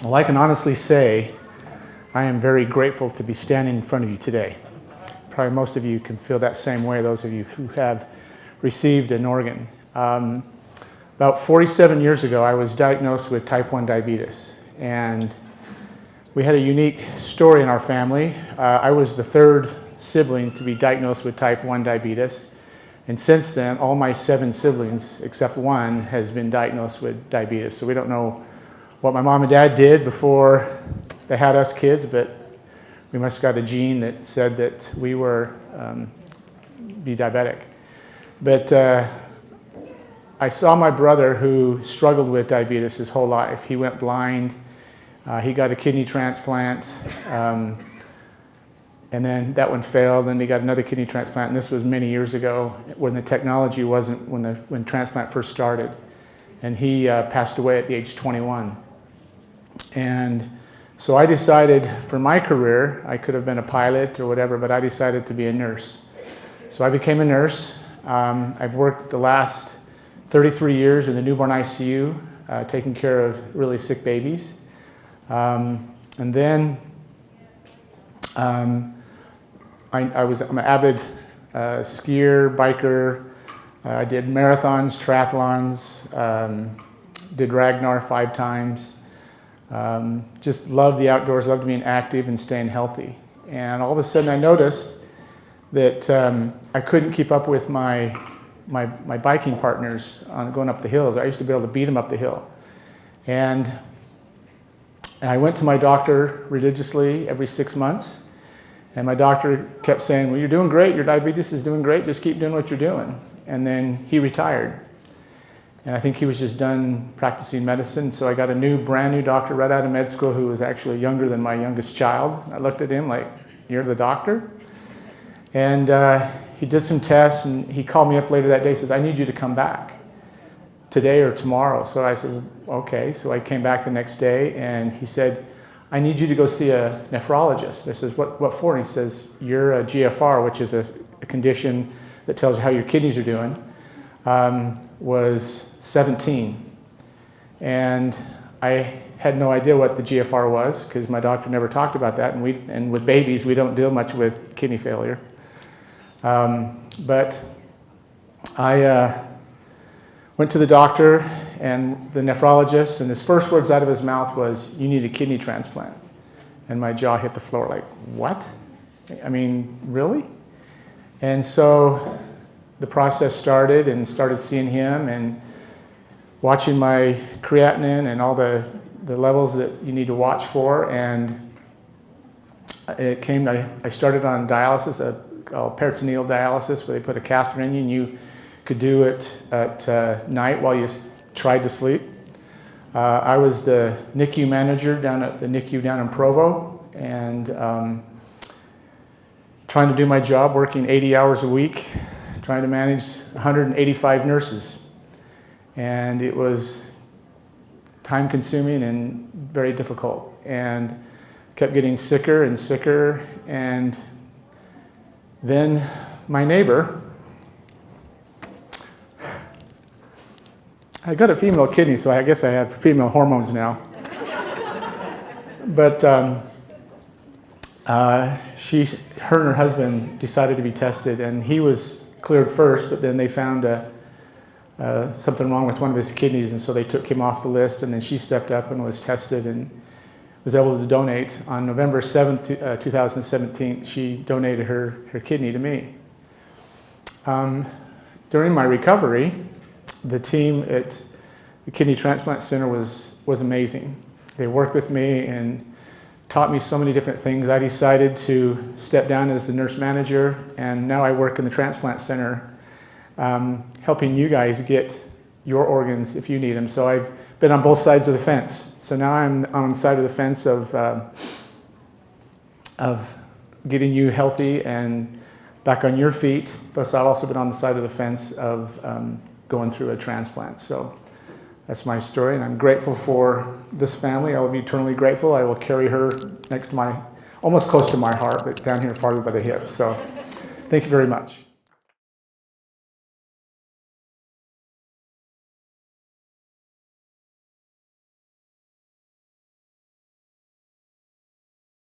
Well, I can honestly say I am very grateful to be standing in front of you today. Probably most of you can feel that same way, those of you who have received an organ. About 47 years ago, I was diagnosed with type 1 diabetes, and we had a unique story in our family. I was the third sibling to be diagnosed with type 1 diabetes, and since then, all my 7 siblings, except one, has been diagnosed with diabetes. So we don't know what my mom and dad did before they had us kids, but we must have got a gene that said that we were be diabetic. But I saw my brother who struggled with diabetes his whole life. He went blind, he got a kidney transplant, and then that one failed, and he got another kidney transplant, and this was many years ago when the technology wasn't, when transplant first started. And he passed away at the age 21. And so I decided for my career, I could have been a pilot or whatever, but I decided to be a nurse. So I became a nurse. I've worked the last 33 years in the newborn ICU, taking care of really sick babies. And then I'm an avid skier, biker. I did marathons, triathlons, did Ragnar 5 times. Just loved the outdoors, loved being active and staying healthy. And all of a sudden I noticed that I couldn't keep up with my biking partners on going up the hills. I used to be able to beat them up the hill. And I went to my doctor religiously every 6 months. And my doctor kept saying, well, you're doing great. Your diabetes is doing great. Just keep doing what you're doing. And then he retired. And I think he was just done practicing medicine. So I got a brand new doctor right out of med school who was actually younger than my youngest child. I looked at him like, you're the doctor? And he did some tests, and he called me up later that day and says, I need you to come back today or tomorrow. So I said, okay. So I came back the next day, and he said, I need you to go see a nephrologist. I says, what for? And he says, you're a GFR, which is a condition that tells you how your kidneys are doing, was 17. And I had no idea what the GFR was because my doctor never talked about that. And with babies, we don't deal much with kidney failure. But I went to the doctor and the nephrologist, and his first words out of his mouth was, you need a kidney transplant. And my jaw hit the floor like, what? I mean, really? And so the process started, and started seeing him and watching my creatinine and all the levels that you need to watch for. And it came, I started on dialysis, called peritoneal dialysis, where they put a catheter in you, and you could do it at night while you tried to sleep. I was the NICU manager down at the NICU down in Provo, and trying to do my job, working 80 hours a week, trying to manage 185 nurses. And it was time-consuming and very difficult, and kept getting sicker and sicker. And then my neighbor, I got a female kidney, so I guess I have female hormones now. But her and her husband decided to be tested, and he was cleared first, but then they found something wrong with one of his kidneys, and so they took him off the list, and then she stepped up and was tested and was able to donate. On November 7th, 2017, she donated her kidney to me. During my recovery, the team at the Kidney Transplant Center was amazing. They worked with me and taught me so many different things. I decided to step down as the nurse manager, and now I work in the transplant center, helping you guys get your organs if you need them. So I've been on both sides of the fence. So now I'm on the side of the fence of getting you healthy and back on your feet. Plus I've also been on the side of the fence of going through a transplant. So that's my story, and I'm grateful for this family. I will be eternally grateful. I will carry her next to almost close to my heart, but down here farther by the hips. So thank you very much.